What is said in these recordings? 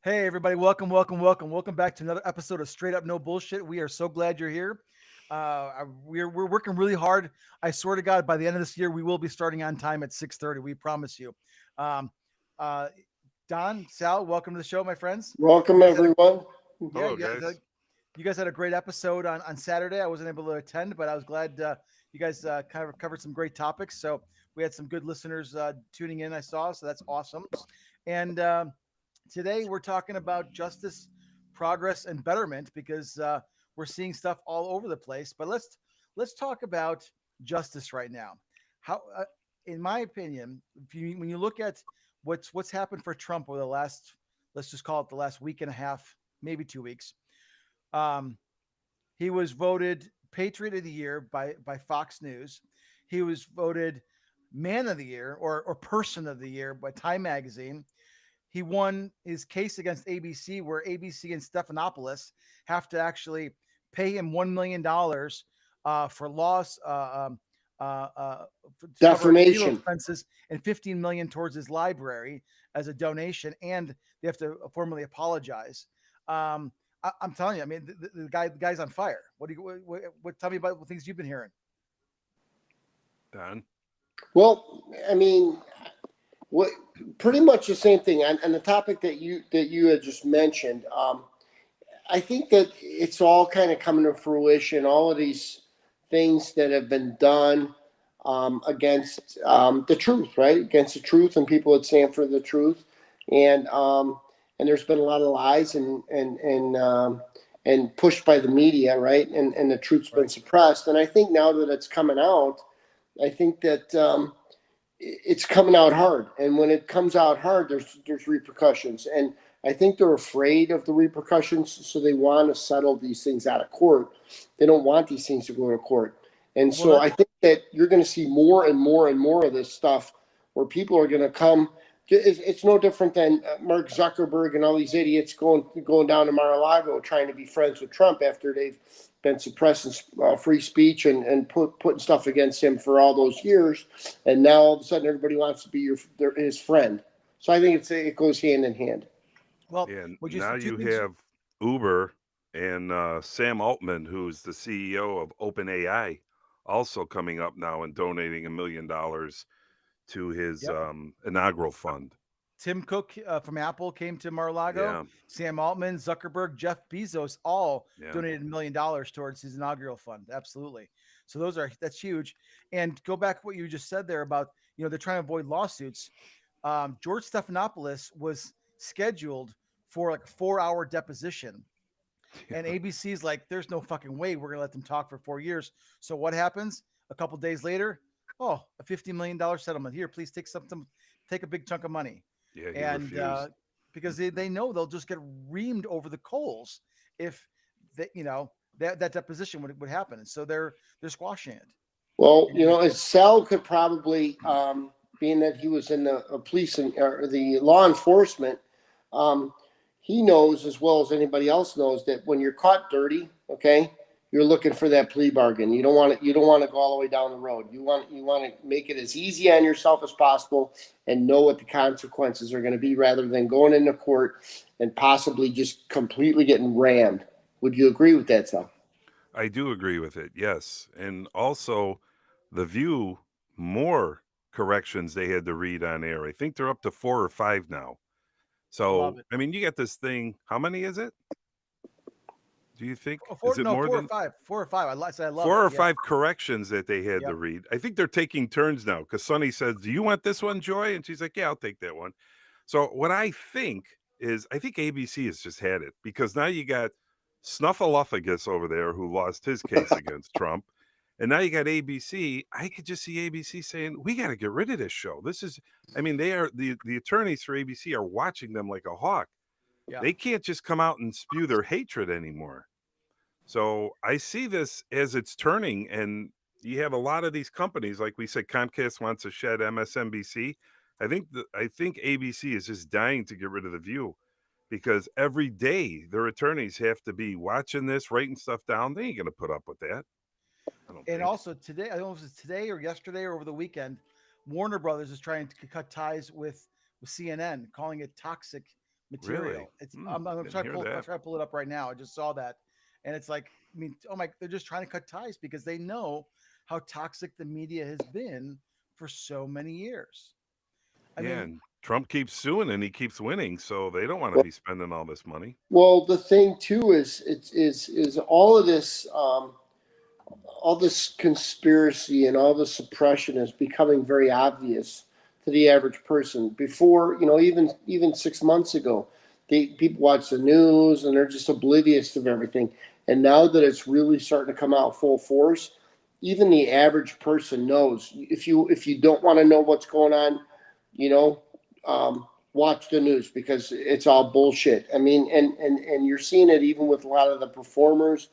Hey, everybody, welcome back to another episode of Straight Up No Bullshit. We are so glad you're here. We're working really hard. I swear to God, by the end of this year, we will be starting on time at 6:30. We promise you. Um, uh, Don, Sal, welcome to the show, my friends. You Welcome, guys had a everyone. yeah, Hello, guys. you guys had a great episode on Saturday. I wasn't able to attend, but I was glad you guys kind of covered some great topics. So we had some good listeners tuning in. I saw, so that's awesome. And today we're talking about justice, progress, and betterment because we're seeing stuff all over the place. But let's talk about justice right now. How, in my opinion, when you look at what's happened for Trump over the last, let's just call it the last week and a half, maybe 2 weeks. Um, he was voted Patriot of the Year by Fox News. He was voted Man of the Year or Person of the Year by Time Magazine. He won his case against ABC, where ABC and Stephanopoulos have to actually pay him $1 million for loss to cover legal Defamation. expenses and 15 million towards his library as a donation, and they have to formally apologize. I'm telling you, I mean, the guy's on fire. What do you tell me about the things you've been hearing? Don. Well, I mean, what pretty much the same thing. And the topic that you had just mentioned, I think that it's all kind of coming to fruition. All of these things that have been done against the truth, right? Against the truth and people that stand for the truth, and there's been a lot of lies and pushed by the media, right? And the truth's been Right. suppressed. And I think now that it's coming out, I think that it's coming out hard, and when it comes out hard, there's repercussions, and I think they're afraid of the repercussions, so they want to settle these things out of court. They don't want these things to go to court, and Well, so I think that you're going to see more and more and more of this stuff where people are going to come. It's no different than Mark Zuckerberg and all these idiots going down to Mar-a-Lago trying to be friends with Trump after they've been suppressing free speech and putting stuff against him for all those years, and now all of a sudden everybody wants to be his friend. So I think it goes hand in hand. well, And would you now two you things? have Uber and Sam Altman, who's the CEO of OpenAI, also coming up now and donating $1 million to his Yep. inaugural fund. Tim Cook from Apple came to Mar-a-Lago. Yeah, Sam Altman, Zuckerberg, Jeff Bezos all yeah. donated $1 million towards his inaugural fund. Absolutely. So that's huge. And go back to what you just said there about they're trying to avoid lawsuits. George Stephanopoulos was scheduled for like a 4 hour deposition, and ABC's like, "There's no fucking way we're gonna let them talk for 4 years." So what happens? A couple days later, oh, a $50 million settlement. Here, please take something, take a big chunk of money, Yeah, he and refused. because they know they'll just get reamed over the coals if that that deposition would happen, and so they're squashing it. Well, And Sal could probably, being that he was in the police and or the law enforcement, um, he knows as well as anybody else knows that when you're caught dirty, okay, you're looking for that plea bargain. You don't want it. You don't want to go all the way down the road. You want to make it as easy on yourself as possible and know what the consequences are going to be, rather than going into court and possibly just completely getting rammed. Would you agree with that, Sal? I do agree with it, yes. And also, The View, more corrections they had to read on air. I think they're up to 4 or 5 now. I love So, it. I mean, you got this thing. How many is it? Do you think? Is Four, it no, more four or than five, 4 or 5. I said I love four it. or Yeah. five corrections that they had to Yep. read? I think they're taking turns now because Sonny says, "Do you want this one, Joy?" And she's like, "Yeah, I'll take that one." So what I think is, I think ABC has just had it because now you got Snuffleupagus over there who lost his case against Trump, and now you got ABC. I could just see ABC saying, "We got to get rid of this show. This is, I mean, they are the attorneys for ABC are watching them like a hawk. Yeah. They can't just come out and spew their hatred anymore." So I see this as it's turning, and you have a lot of these companies, like we said, Comcast wants to shed MSNBC. I think ABC is just dying to get rid of the View because every day their attorneys have to be watching this, writing stuff down. They ain't gonna put up with that. I don't And think. also today, I don't know if it's today or yesterday or over the weekend, Warner Brothers is trying to cut ties with CNN, calling it toxic material. Really? It's Hmm, I'm gonna didn't try to hear pull that. it up right now. I just saw that, and it's like, I mean, oh my, they're just trying to cut ties because they know how toxic the media has been for so many years. I Yeah, mean, and Trump keeps suing and he keeps winning, so they don't want to be spending all this money. Well, the thing too is is all of this all this conspiracy and all the suppression is becoming very obvious to the average person. Before, even 6 months ago, people watch the news and they're just oblivious of everything. And now that it's really starting to come out full force, even the average person knows. If you don't want to know what's going on, you know, watch the news because it's all bullshit. I mean, and you're seeing it even with a lot of the performers,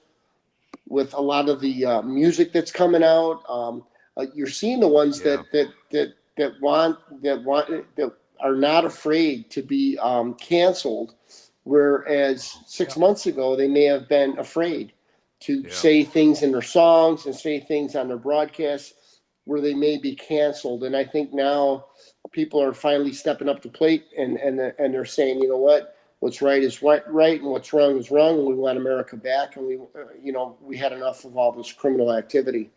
with a lot of the music that's coming out. You're seeing the ones Yeah, that are not afraid to be canceled, whereas six yeah, months ago they may have been afraid to yeah, say things in their songs and say things on their broadcasts where they may be canceled. And I think now people are finally stepping up to plate and they're saying, you know what, what's right is right, and what's wrong is wrong, and we want America back, and we had enough of all this criminal activity.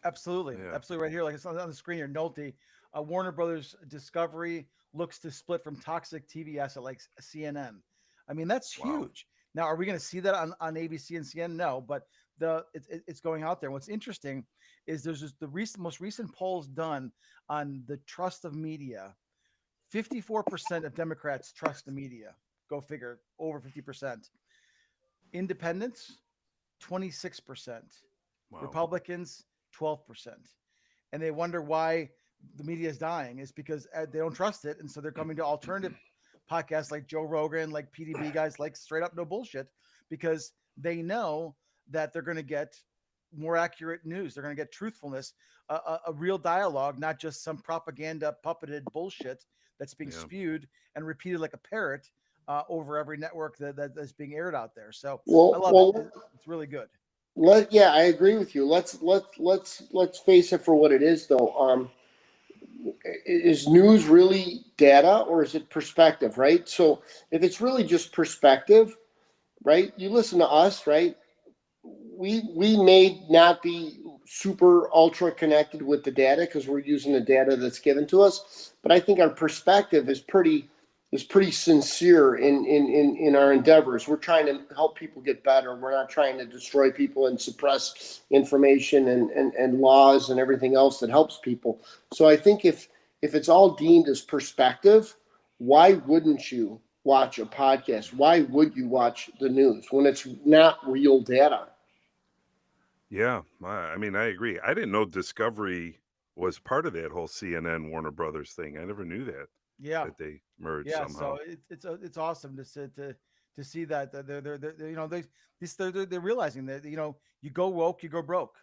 absolutely, yeah. absolutely. Right here, like it's on the screen here. Nolte, Warner Brothers Discovery looks to split from toxic TV asset like CNN. I mean, that's Wow. huge. Now, are we going to see that on ABC and CNN? No, but it's going out there. What's interesting is there's just the most recent polls done on the trust of media. 54% of Democrats trust the media. Go figure, over 50%. Independents, 26%. Wow. Republicans, 12%. And they wonder why the media is dying. Is because they don't trust it. And so they're coming to alternative podcasts like Joe Rogan, like PDB guys, like straight up no bullshit, because they know that they're going to get more accurate news. They're going to get truthfulness, a real dialogue, not just some propaganda puppeted bullshit that's being Yeah. spewed and repeated like a parrot over every network that's being aired out there. So I Well, love it. well, It's really good. yeah, I agree with you. Let's face it for what it is, though. Is news really data or is it perspective, right? So if it's really just perspective, right? You listen to us, right? We may not be super ultra connected with the data because we're using the data that's given to us, but I think our perspective is pretty sincere in our endeavors. We're trying to help people get better. We're not trying to destroy people and suppress information and laws and everything else that helps people. So I think if it's all deemed as perspective, why wouldn't you watch a podcast? Why would you watch the news when it's not real data? Yeah. I mean, I agree. I didn't know Discovery was part of that whole CNN Warner Brothers thing. I never knew Yeah. that they merged Yeah, so somehow. it's awesome to see that they're they're realizing that you go woke, you go broke.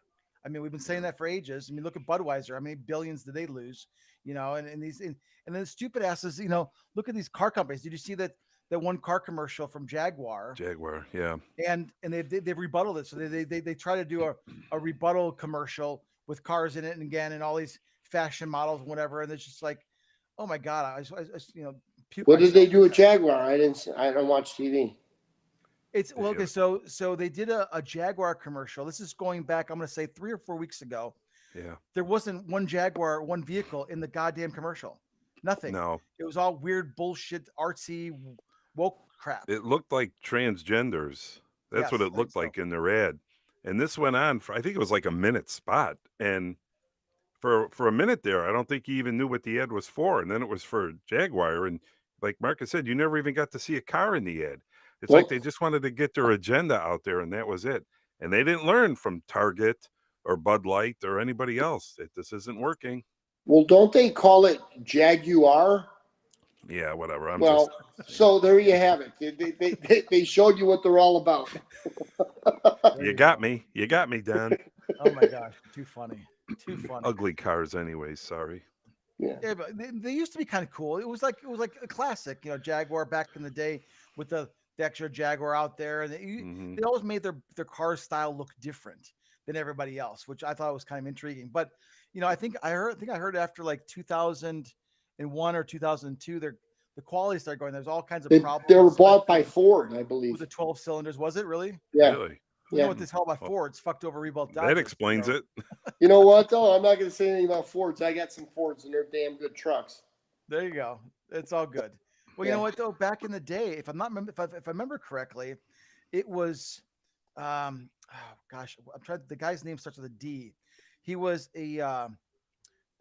I mean, we've been saying Yeah. that for ages. I mean, look at Budweiser. How many billions did they lose? And then stupid asses. Look at these car companies. Did you see that one car commercial from Jaguar? Jaguar. Yeah. And they've rebutted it. So they try to do a rebuttal commercial with cars in it, and again, and all these fashion models and whatever. And it's just like, oh my god, puke What did they myself. do with Jaguar? I don't watch TV. It's well, okay. Yeah. So they did a Jaguar commercial. This is going back, I'm going to say 3 or 4 weeks ago. Yeah. There wasn't one Jaguar, one vehicle in the goddamn commercial. Nothing. No, It was all weird bullshit, artsy, woke crap. it looked like transgenders. That's what Yes, it I think looked so. like in their ad. And this went on for I think it was like a minute spot. And for a minute there, I don't think he even knew what the ad was for. And then it was for Jaguar. And like Marcus said, you never even got to see a car in the ad. It's like Well, they just wanted to get their agenda out there, and that was it. And they didn't learn from Target or Bud Light or anybody else that this isn't working. well, don't they call it Jaguar? Yeah, whatever. I'm just Well, so there you have it. They showed you what they're all about. There you you got go. me. You got me, Don. Oh my gosh, too funny, too funny. Ugly cars, anyways. Sorry. Yeah. Yeah, but they used to be kind of cool. It was like a classic, Jaguar back in the day with the extra Jaguar out there, and Hmm. they always made their car style look different than everybody else, which I thought was kind of intriguing. But I think I heard after like 2001 or 2002, the quality started going. There's all kinds of They problems. were bought by Ford, I believe. with the 12 cylinders. Was it really? Yeah. Really? You know what this hell about Fords? Fucked over rebuilt Dodges. That explains so. it. You know what though? I'm not going to say anything about Fords. I got some Fords, and they're damn good trucks. There you go. It's all good. Well, you know what though? Back in the day, if I remember correctly, it was, oh gosh, I'm trying. The guy's name starts with a D. He was a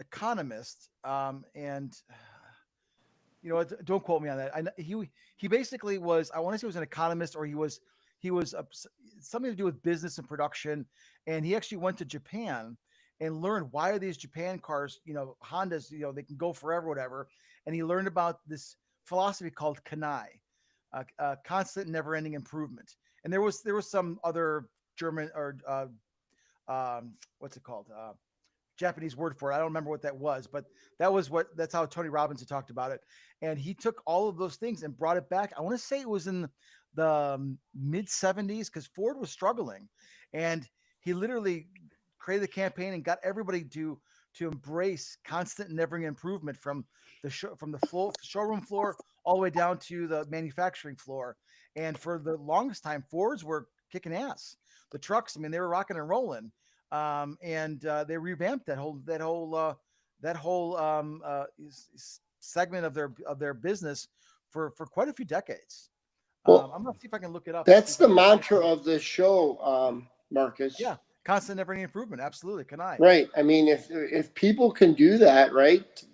economist, and you know what? Don't quote me on that. He basically was. I want to say he was an economist, or he was something to do with business and production, and he actually went to Japan and learned why are these Japan cars, Hondas, they can go forever, whatever. And he learned about this philosophy called Kanai, constant, never-ending improvement. And there was some other German or what's it called? Japanese word for it. I don't remember what that was, but that's how Tony Robbins had talked about it. And he took all of those things and brought it back. I want to say it was in the mid 70s because Ford was struggling, and he literally created a campaign and got everybody to embrace constant, never-ending improvement from the showroom floor all the way down to the manufacturing floor. And for the longest time, Fords were kicking ass. The trucks, I mean, they were rocking and rolling. And they revamped that whole segment of their business for quite a few decades. Well, I'm gonna see if I can look it up. That's the mantra of this show, Marcus. Yeah, constant, never-ending improvement. Absolutely, can I? Right. I mean, if people can do that, right,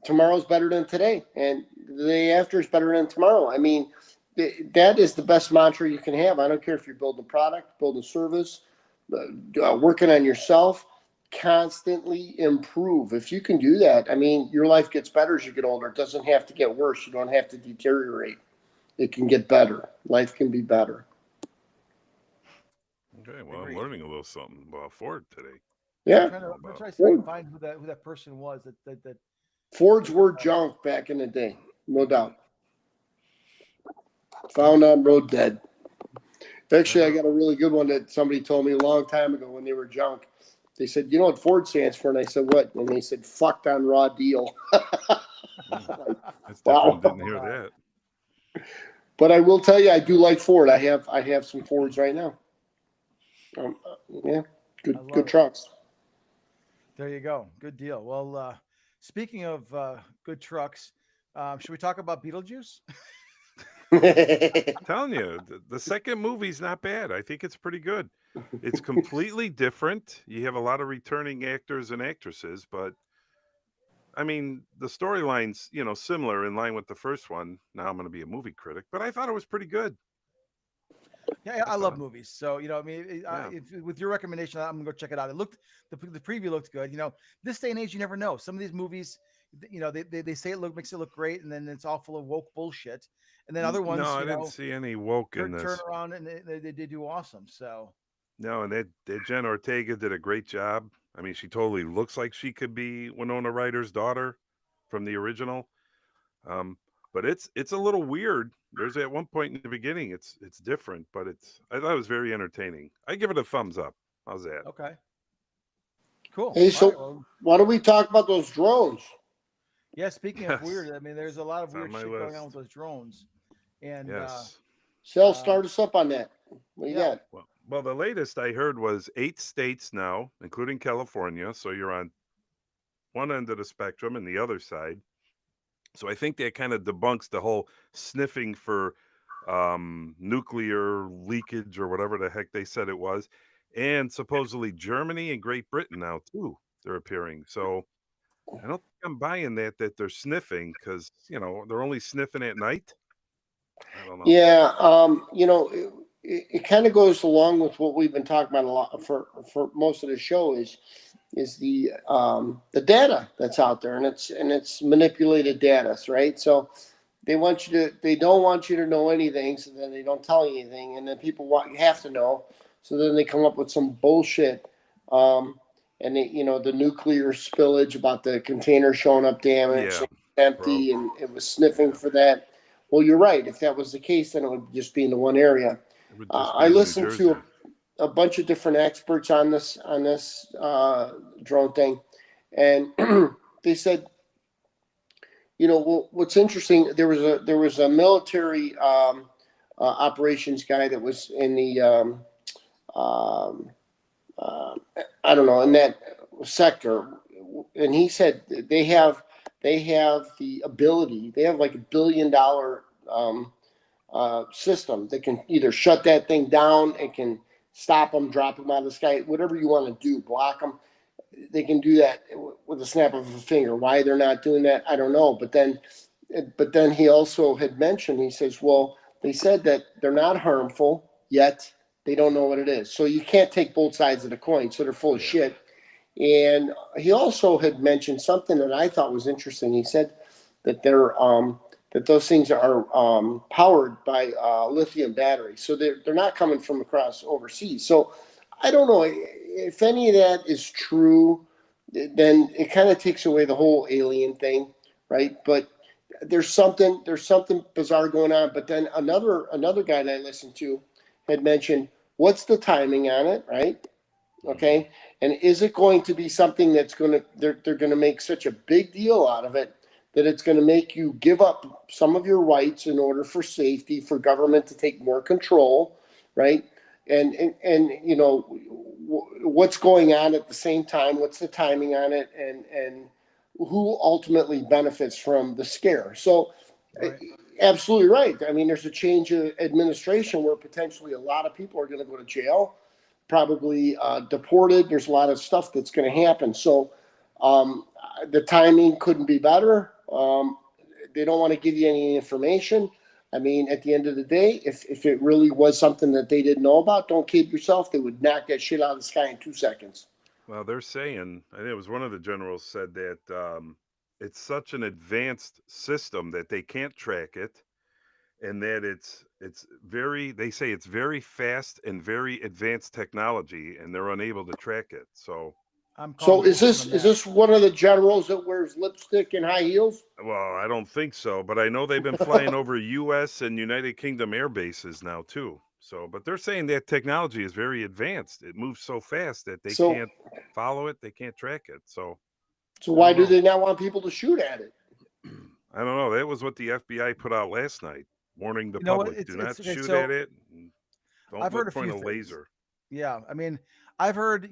tomorrow's better than today, and the day after is better than tomorrow. I mean, that is the best mantra you can have. I don't care if you're building a product, building a service, working on yourself. Constantly improve. If you can do that, I mean, your life gets better as you get older. It doesn't have to get worse. You don't have to deteriorate. It can get better. Life can be better. Okay, well, I'm learning a little something about Ford today. Yeah. I'm trying to see if I can find who that person was. That Fords were junk back in the day, no doubt. Found on road dead. Actually, I got a really good one that somebody told me a long time ago when they were junk. They said, "You know what Ford stands for?" And I said, "What?" And they said, "Fucked on raw deal." That's Wow. different. Didn't hear that. But I will tell you, I do like Ford. I have some Fords right now. Yeah, good trucks. There you go. Good deal. Well, speaking of good trucks, should we talk about Beetlejuice? I'm telling you, the second movie's not bad. I think it's pretty good. It's completely different. You have a lot of returning actors and actresses, but I mean, the storyline's, similar in line with the first one. Now I'm going to be a movie critic, but I thought it was pretty good. Yeah, I love movies. So, I mean, Yeah. with your recommendation, I'm gonna go check it out. The preview looked good. This day and age, you never know. Some of these movies, they say makes it look great, and then it's all full of woke bullshit. And then other ones, No, I didn't see any woke in this. turn around and they do awesome. So No, and that Jen Ortega did a great job. I mean, she totally looks like she could be Winona Ryder's daughter from the original. But it's a little weird. There's at one point in the beginning, it's different, but I thought it was very entertaining. I give it a thumbs up. How's that? okay, cool. Hey, so All right, well, why don't we talk about those drones? yeah. Speaking of Yes. weird, I mean, there's a lot of It's on weird my shit going on list. with those drones. And Yes. Sal, start us up on that. What you Yeah. got? Well, the latest I heard was 8 states now, including California. So you're on one end of the spectrum and the other side. So I think that kind of debunks the whole sniffing for nuclear leakage or whatever the heck they said it was. And supposedly Germany and Great Britain now too, they're appearing. So I don't think I'm buying that they're sniffing because, they're only sniffing at night. I don't know. Yeah, it kind of goes along with what we've been talking about a lot for most of the show is the data that's out there, and it's manipulated data, right? So they don't want you to know anything, so then they don't tell you anything, and then you have to know, so then they come up with some bullshit, and the nuclear spillage about the container showing up damaged, empty, and it was sniffing for that. Well, you're right. If that was the case, then it would just be in the one area. I listened to a bunch of different experts on this drone thing, and they said what's interesting, there was a military operations guy that was in the um, uh, I don't know, in that sector, and he said they have the ability. They have like $1 billion system that can either shut that thing down. It can stop them, drop them out of the sky, whatever you want to do, block them. They can do that with a snap of a finger. Why they're not doing that, I don't know. But then he also had mentioned, he says, well, they said that they're not harmful yet. They don't know what it is. So you can't take both sides of the coin. So they're full of shit. And he also had mentioned something that I thought was interesting. He said that that those things are powered by lithium batteries. So they're not coming from across overseas. So I don't know if any of that is true. Then it kind of takes away the whole alien thing, right? But there's something bizarre going on. But then another guy that I listened to had mentioned, what's the timing on it, right? Okay, and is it going to be something that's they're going to make such a big deal out of it that it's going to make you give up some of your rights in order for safety, for government to take more control, right? And what's going on at the same time, what's the timing on it, and who ultimately benefits from the scare. So Right. absolutely right. I mean, there's a change of administration where potentially a lot of people are going to go to jail, probably deported. There's a lot of stuff that's going to happen. So um, the timing couldn't be better. They don't want to give you any information. I mean, at the end of the day, if it really was something that they didn't know about, don't kid yourself. They would knock that shit out of the sky in 2 seconds. Well, they're saying, I think it was one of the generals said that it's such an advanced system that they can't track it, and that it's very, they say it's very fast and very advanced technology, and they're unable to track it. So, I'm calling So is bullshit this on is that. this one of the generals that wears lipstick and high heels? well, I don't think so, but I know they've been flying over U.S. and United Kingdom air bases now too. So, but they're saying that technology is very advanced. It moves so fast that they So can't follow it, they can't track it. So, so I why don't do know. they not want people to shoot at it? I don't know. That was what the FBI put out last night, warning the You know what? public: do It's not okay. shoot at So it. And don't I've heard look a point few a things. laser. Yeah, I mean, I've heard,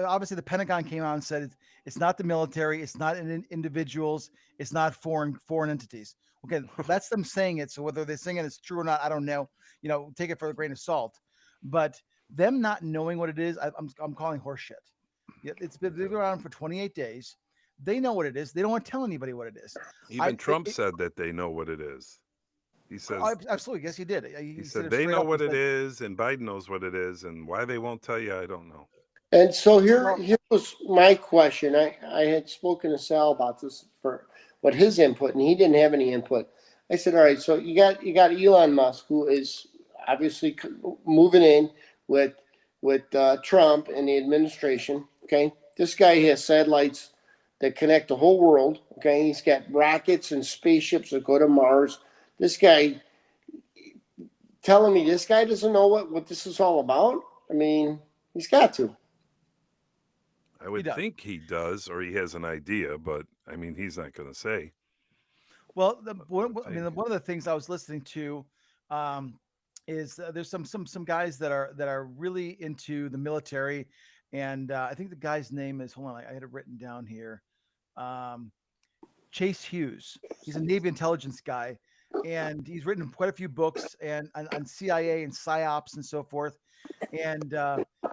obviously the Pentagon came out and said it's not the military, it's not individuals, it's not foreign entities. Okay, that's them saying it. So whether they're saying it's true or not, I don't know. Take it for a grain of salt. But them not knowing what it is, I'm calling horseshit. Yeah, they've been around for 28 days. They know what it is. They don't want to tell anybody what it is. Even Trump said that they know what it is. He says Absolutely, yes, he did. he He said said it they straight know up. He what it said, is, and Biden knows what it is, and why they won't tell you, I don't know. And so here, well, here was my question. I had spoken to Sal about this for what his input, and he didn't have any input. I said, all right, so you got Elon Musk, who is obviously moving in with Trump and the administration. Okay, this guy has satellites that connect the whole world. Okay, he's got rockets and spaceships that go to Mars. This guy telling me this guy doesn't know what this is all about. I mean, he's got to. I he would does. think he does, or he has an idea, but I mean, he's not going to say. Well, I would I mean, think. one of the things I was listening to um, is there's some guys that are really into the military, and I think the guy's name is, hold on, I had it written down here. Um, Chase Hughes. He's a Navy intelligence guy, and he's written quite a few books and on CIA and psyops and so forth. And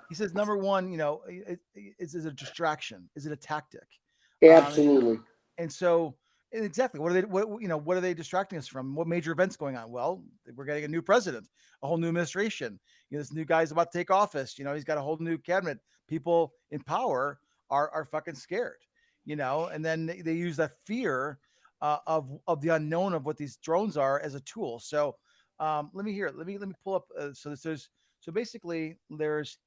he says, number one, is it a distraction? Is it a tactic? Um, Absolutely. and so, and exactly, what are they distracting us from? What major events going on? Well, we're getting a new president, a whole new administration. This new guy's about to take office. He's got a whole new cabinet. People in power are fucking scared. And then they use that fear of the unknown of what these drones are as a tool. So let me hear it. Let me pull up. So basically there's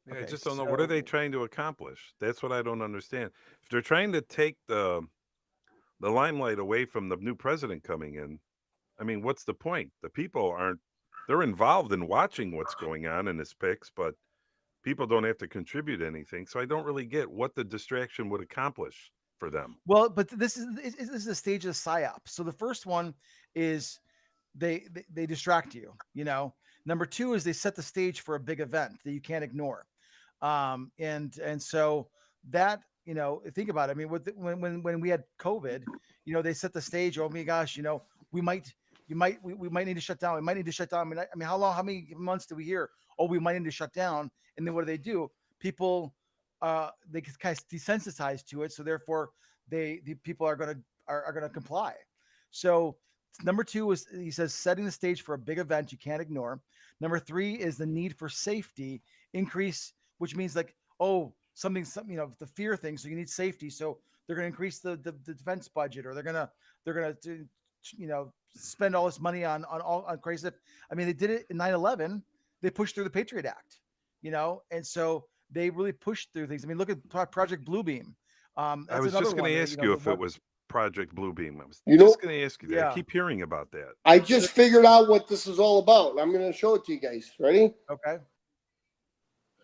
Yeah, I okay. just don't know. What are they So trying to accomplish? That's what I don't understand. If they're trying to take the limelight away from the new president coming in, I mean, what's the point? The people aren't. They're involved in watching what's going on in his picks, but people don't have to contribute anything. So I don't really get what the distraction would accomplish for them. Well, but this is the stage of the psyop. So the first one is they distract you. Number two is they set the stage for a big event that you can't ignore. And so that, think about it. I mean, when we had COVID, they set the stage. Oh my gosh, we might we might need to shut down. We might need to shut down. I mean, how many months do we hear? Oh, we might need to shut down. And then what do? People they get kind of desensitized to it, so therefore the people are gonna comply. So number two is, he says, setting the stage for a big event you can't ignore. Number three is the need for safety increase, which means like, oh, something, the fear thing. So you need safety. So they're going to increase the defense budget, or they're going to spend all this money on crazy stuff. I mean, they did it in 9/11. They pushed through the Patriot Act, and so they really pushed through things. I mean, look at Project Bluebeam. I was just going to ask you if it was Project Bluebeam. I was just going to ask you that. Yeah. I keep hearing about that. I just figured out what this is all about. I'm going to show it to you guys. Ready? Okay.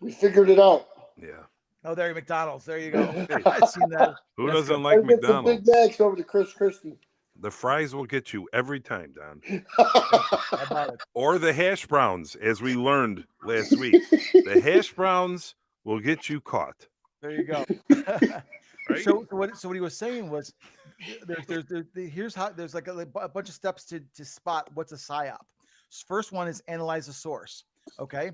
We figured it out. Yeah. Oh, there you McDonald's. There you go. I've seen that. Who That's doesn't good. like I'll get some McDonald's? Big Macs over to Chris Christie. The fries will get you every time, Don. How about it? Or the hash browns, as we learned last week. The hash browns will get you caught. There you go. Right? So what he was saying was, here's how there's like a bunch of steps to spot what's a psyop. First one is analyze the source. Okay,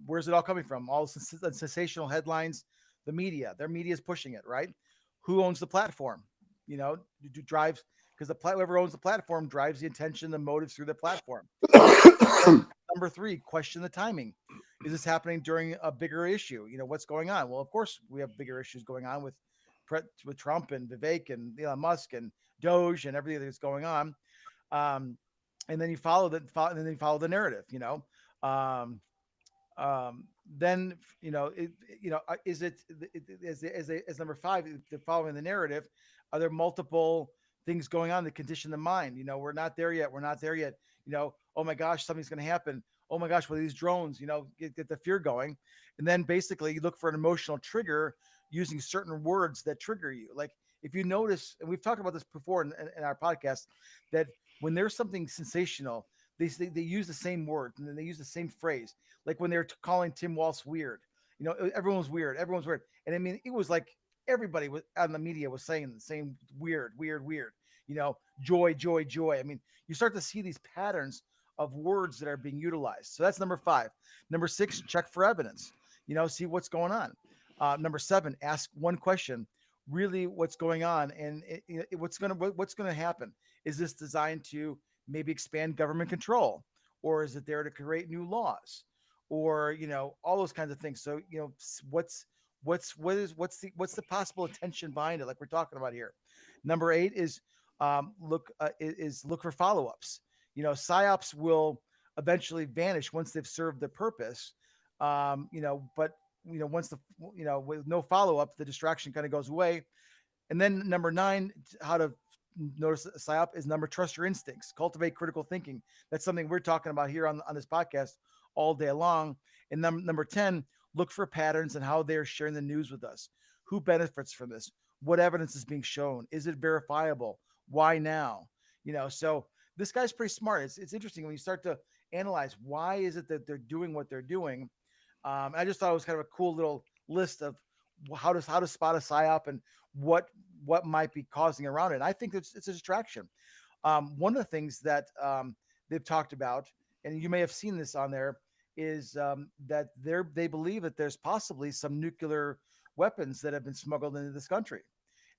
where's it all coming from? All the sensational headlines, the media. Their media is pushing it, right? Who owns the platform? Drives, because whoever owns the platform drives the attention, the motives through the platform. Number three, question the timing. Is this happening during a bigger issue? What's going on? Well, of course, we have bigger issues going on with Trump and Vivek and Elon Musk and Doge and everything that's going on. And then you follow the narrative. Then as number five, they're following the narrative. Are there multiple things going on that condition the mind? We're not there yet. We're not there yet. Oh my gosh, something's going to happen. Oh my gosh, what are these drones? Get the fear going. And then basically you look for an emotional trigger using certain words that trigger you. Like if you notice, and we've talked about this before in our podcast, that when there's something sensational, they use the same words and then they use the same phrase. Like when they were calling Tim Walsh weird, everyone was weird. Everyone's weird. And I mean, it was like everybody was on the media was saying the same weird, joy, joy, joy. I mean, you start to see these patterns of words that are being utilized. So that's number five. Number six, check for evidence, see what's going on. Number seven, ask one question, really what's going on and what's going to happen. Is this designed to maybe expand government control, or is it there to create new laws, or, all those kinds of things. So, what's the possible attention behind it? Like we're talking about here. Number eight is look for follow-ups. PSYOPs will eventually vanish once they've served their purpose. But once with no follow-up, the distraction kind of goes away. And then number nine, how to notice a PSYOP is trust your instincts, cultivate critical thinking. That's something we're talking about here on this podcast all day long. And number 10, look for patterns and how they're sharing the news with us. Who benefits from this? What evidence is being shown? Is it verifiable? Why now? So this guy's pretty smart. It's interesting when you start to analyze why is it that they're doing what they're doing. I just thought it was kind of a cool little list of how to spot a PSYOP and what might be causing around it. And I think it's a distraction. One of the things that they've talked about, and you may have seen this on there, is that they believe that there's possibly some nuclear weapons that have been smuggled into this country,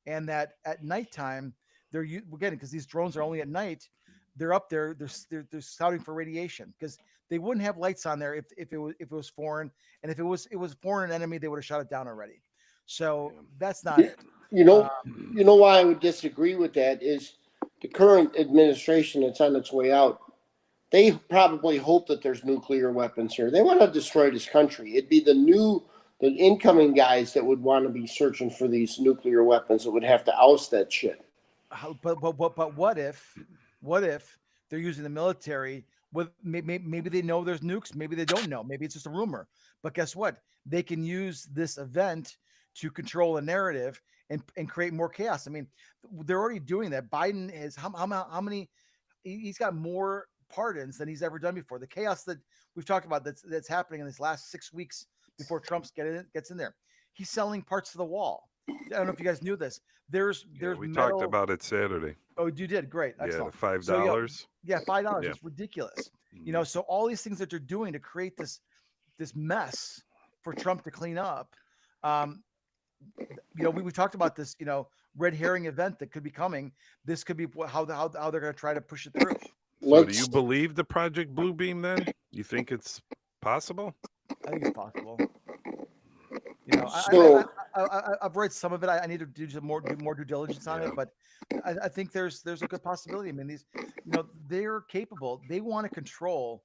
and that at nighttime they're again, because these drones are only at night, they're up there, they're scouting for radiation, because they wouldn't have lights on there if it was foreign, and if it was foreign enemy, they would have shot it down already. So that's not it. You know why I would disagree with that is the current administration that's on its way out. They probably hope that there's nuclear weapons here. They want to destroy this country. It'd be the incoming guys that would want to be searching for these nuclear weapons that would have to oust that shit. But what if they're using the military? With maybe they know there's nukes, maybe they don't know, maybe it's just a rumor. But guess what? They can use this event to control a narrative and create more chaos. I mean, they're already doing that. Biden is how many? He's got more pardons than he's ever done before. The chaos that we've talked about that's happening in this last 6 weeks before Trump gets in there. He's selling parts of the wall. I don't know if you guys knew this. There's we metal. talked about it Saturday. Oh, you did great. Excellent. Yeah, the $5. So, yeah, $5. Yeah. It's ridiculous. So all these things that they're doing to create this mess for Trump to clean up. We talked about this, red herring event that could be coming. This could be how they're going to try to push it through. So do you believe the Project Bluebeam then? You think it's possible? I think it's possible. I've read some of it. I need to do some more due diligence on it, but I think there's a good possibility. I mean, they're capable. They want to control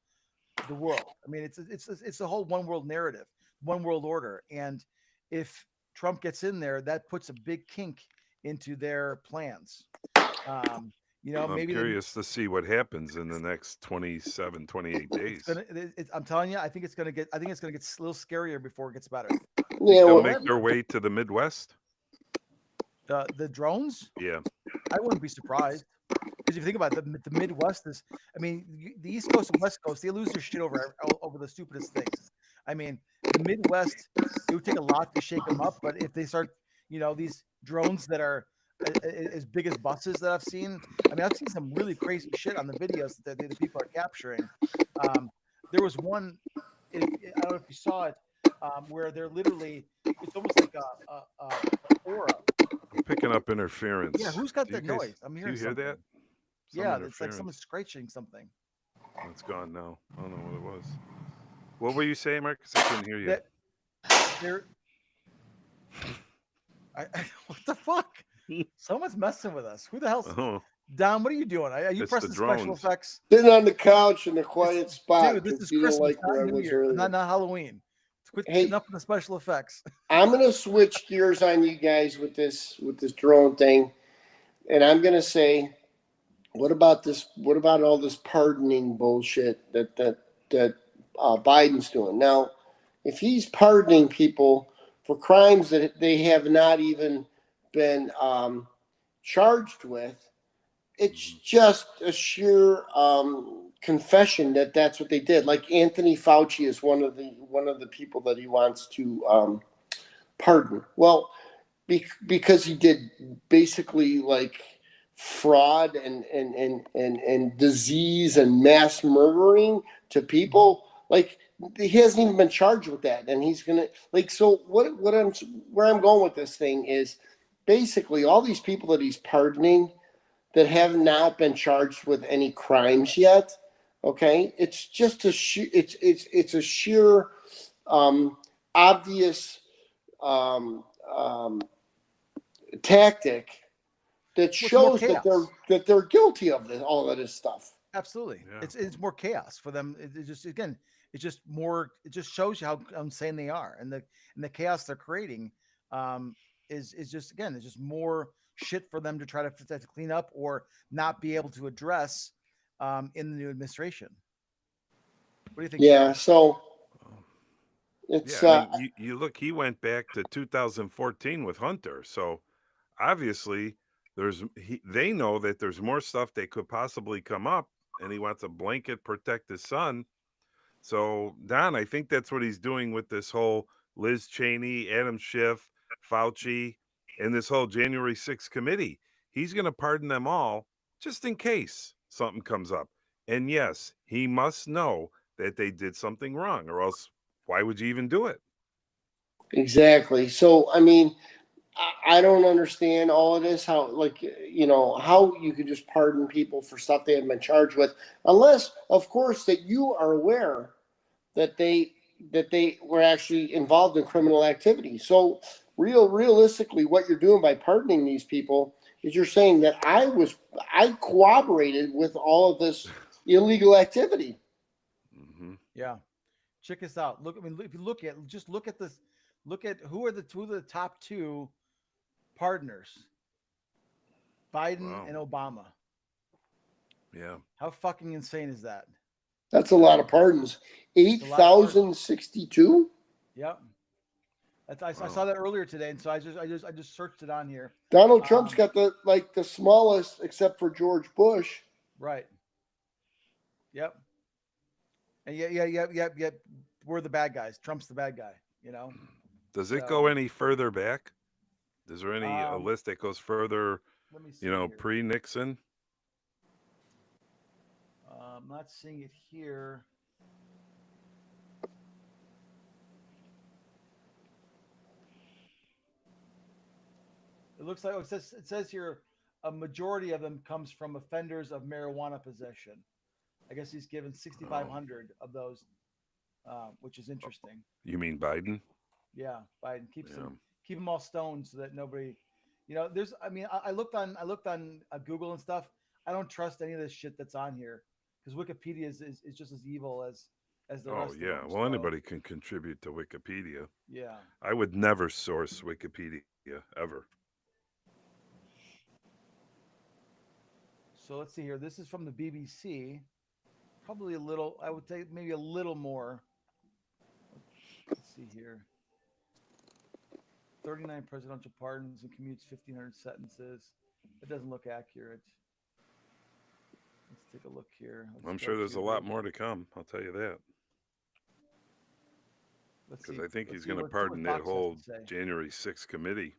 the world. I mean, it's a whole one world narrative, one world order, and if Trump gets in there, that puts a big kink into their plans. I'm curious to see what happens in the next 27, 28 days. I'm telling you, I think it's going to get a little scarier before it gets better. They'll make their way to the Midwest. The drones? Yeah. I wouldn't be surprised. Because if you think about it, the Midwest is, the East Coast and West Coast, they lose their shit over the stupidest things. I mean, the Midwest, it would take a lot to shake them up. But if they start, these drones that are as big as buses that I've seen, I've seen some really crazy shit on the videos that the people are capturing. There was one, I don't know if you saw it, where they're literally, it's almost like a aura. I'm picking up interference. Yeah, who's got that noise? I'm hearing. Do you hear that? Yeah, it's like someone scratching something. It's gone now. I don't know what it was. What were you saying, Marcus? I couldn't hear you. What the fuck? Someone's messing with us. Who the hell's Oh, Don? What are you doing? Are you pressing special effects? Sitting on the couch in a quiet spot. Dude, this is you Christmas, like not where I New was Year, earlier. not Halloween. Quit getting up in the special effects. I'm gonna switch gears on you guys with this drone thing, and I'm gonna say, what about this? What about all this pardoning bullshit that Biden's doing now? If he's pardoning people for crimes that they have not even been charged with, it's just a sheer confession that that's what they did. Like Anthony Fauci is one of the people that he wants to pardon. Well, because he did basically like fraud and disease and mass murdering to people. Like he hasn't even been charged with that, and he's gonna So where I'm going with this thing is basically all these people that he's pardoning that have not been charged with any crimes yet. Okay, it's just a sheer obvious tactic that shows that they're guilty of all of this stuff. Absolutely, yeah. It's more chaos for them. It just shows you how insane they are, and the chaos they're creating is just more shit for them to try to clean up or not be able to address in the new administration. What do you think? Yeah, so it's you look, he went back to 2014 with Hunter, so obviously they know that there's more stuff that could possibly come up, and he wants to blanket protect his son. So Don, I think that's what he's doing with this whole Liz Cheney, Adam Schiff, Fauci, and this whole January 6th committee. He's going to pardon them all just in case something comes up. And yes, he must know that they did something wrong, or else why would you even do it? Exactly. So, I don't understand all of this, how you could just pardon people for stuff they haven't been charged with, unless, of course, that you are aware that they were actually involved in criminal activity. So realistically, what you're doing by pardoning these people is you're saying that I cooperated with all of this illegal activity. Mm-hmm. Yeah. Check this out. If you look at this, look at who are the top two pardoners, Biden and Obama. Yeah. How fucking insane is that? That's a lot of pardons. 8,062? Yep. I saw that earlier today, and so I just searched it on here. Donald Trump's got the smallest, except for George Bush. Right. Yep. And yeah. We're the bad guys. Trump's the bad guy. You know. Does it So, go any further back? Is there any a Um, list that goes further? let me see. You know, Here. pre-Nixon. I'm not seeing it here. It looks like it says here a majority of them comes from offenders of marijuana possession. I guess he's given 6,500 of those, which is interesting. You mean Biden? Yeah, Biden keep Yeah. them all stoned so that nobody, there's. I mean, I looked on Google and stuff. I don't trust any of this shit that's on here because Wikipedia is just as evil as the Oh rest yeah. of them. Well, So, anybody can contribute to Wikipedia. yeah. I would never source Wikipedia ever. So let's see here. This is from the BBC. Probably a little. I would say maybe a little more. Let's see here. 39 presidential pardons and commutes 1,500 sentences. It doesn't look accurate. Let's take a look here. I'm sure there's a lot more to come. I'll tell you that. Because I think he's going to pardon that whole January 6th committee.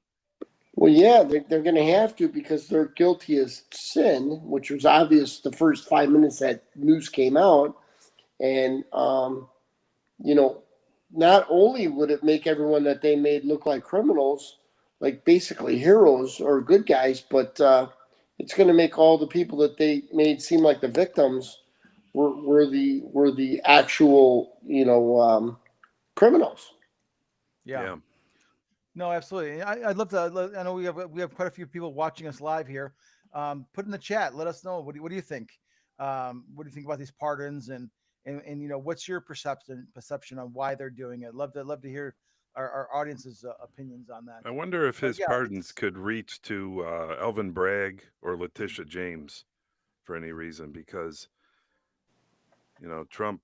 Well, yeah, they're going to have to because they're guilty as sin, which was obvious the first 5 minutes that news came out. And, not only would it make everyone that they made look like criminals, like basically heroes or good guys, but it's going to make all the people that they made seem like the victims were the actual, criminals. Yeah. No, absolutely. I'd love to. I know we have quite a few people watching us live here. Put in the chat. Let us know what do you think. What do you think about these pardons and what's your perception on why they're doing it? Love to hear our audience's opinions on that. I wonder if his pardons could reach to Alvin Bragg or Letitia James for any reason, because Trump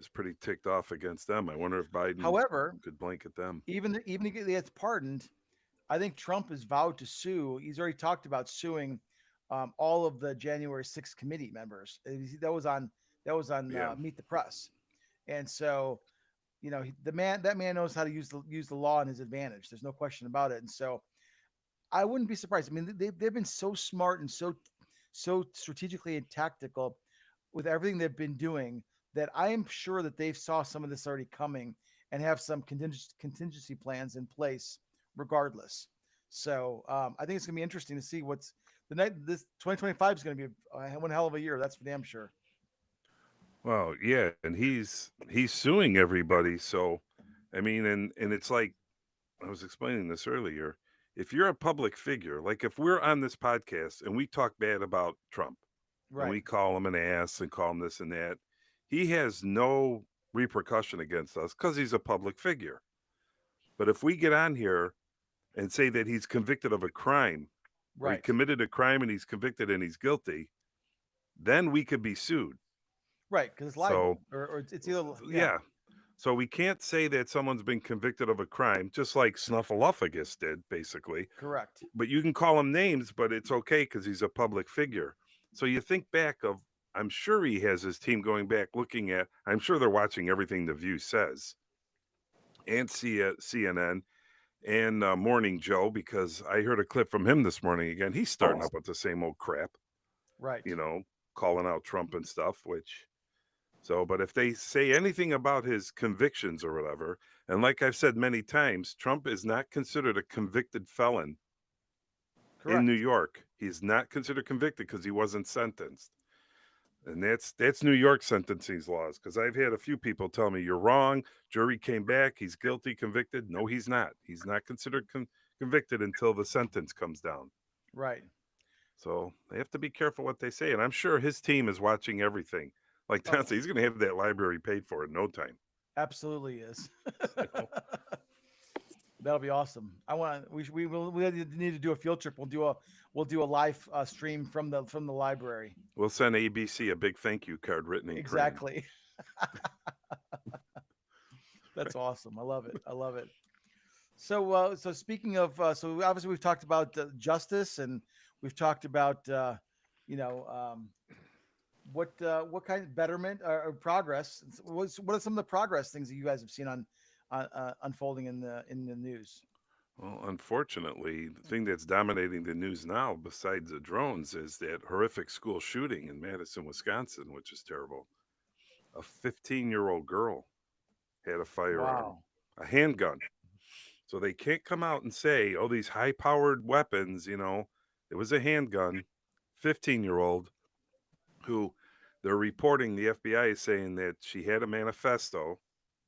is pretty ticked off against them. I wonder if Biden, however, could blanket them. Even if he gets pardoned, I think Trump has vowed to sue. He's already talked about suing all of the January 6th committee members. That was on Meet the Press, and so that man knows how to use the law in his advantage. There's no question about it, and so I wouldn't be surprised. I mean, they've been so smart and so strategically and tactical with everything they've been doing that I am sure that they've saw some of this already coming and have some contingency plans in place regardless. So I think it's going to be interesting to see what's this 2025 is going to be one hell of a year. That's for damn sure. Well, yeah. And he's suing everybody. So, I mean, and it's like, I was explaining this earlier. If you're a public figure, like if we're on this podcast and we talk bad about Trump, right, and we call him an ass and call him this and that, he has no repercussion against us because he's a public figure. But if we get on here and say that he's convicted of a crime, right, or he committed a crime and he's convicted and he's guilty, then we could be sued. Right, because it's libel, or it's either yeah. So we can't say that someone's been convicted of a crime, just like Snuffleupagus did, basically. Correct. But you can call him names, but it's okay because he's a public figure. So you think back of, I'm sure he has his team going back looking at, I'm sure they're watching everything The View says, and CNN, and Morning Joe, because I heard a clip from him this morning again. He's starting up with the same old crap. Right. Calling out Trump and stuff, but if they say anything about his convictions or whatever, and like I've said many times, Trump is not considered a convicted felon. Correct. In New York. He's not considered convicted because he wasn't sentenced. And that's New York sentencing laws, because I've had a few people tell me, you're wrong. Jury came back. He's guilty, convicted. No, he's not. He's not considered convicted until the sentence comes down. Right. So they have to be careful what they say. And I'm sure his team is watching everything. Like Don said, he's going to have that library paid for in no time. Absolutely is. That'll be awesome. We need to do a field trip. We'll do a live stream from the library. We'll send ABC a big thank you card written in exactly. That's awesome. I love it. So speaking of, so obviously we've talked about justice, and we've talked about, you know, what kind of betterment or progress. What are some of the progress things that you guys have seen on unfolding in the news? Well, unfortunately, the thing that's dominating the news now, besides the drones, is that horrific school shooting in Madison, Wisconsin, which is terrible. A 15-year-old girl had a firearm, Wow. a handgun. So they can't come out and say, oh, these high powered weapons, it was a handgun. 15-year-old who they're reporting, the FBI is saying that she had a manifesto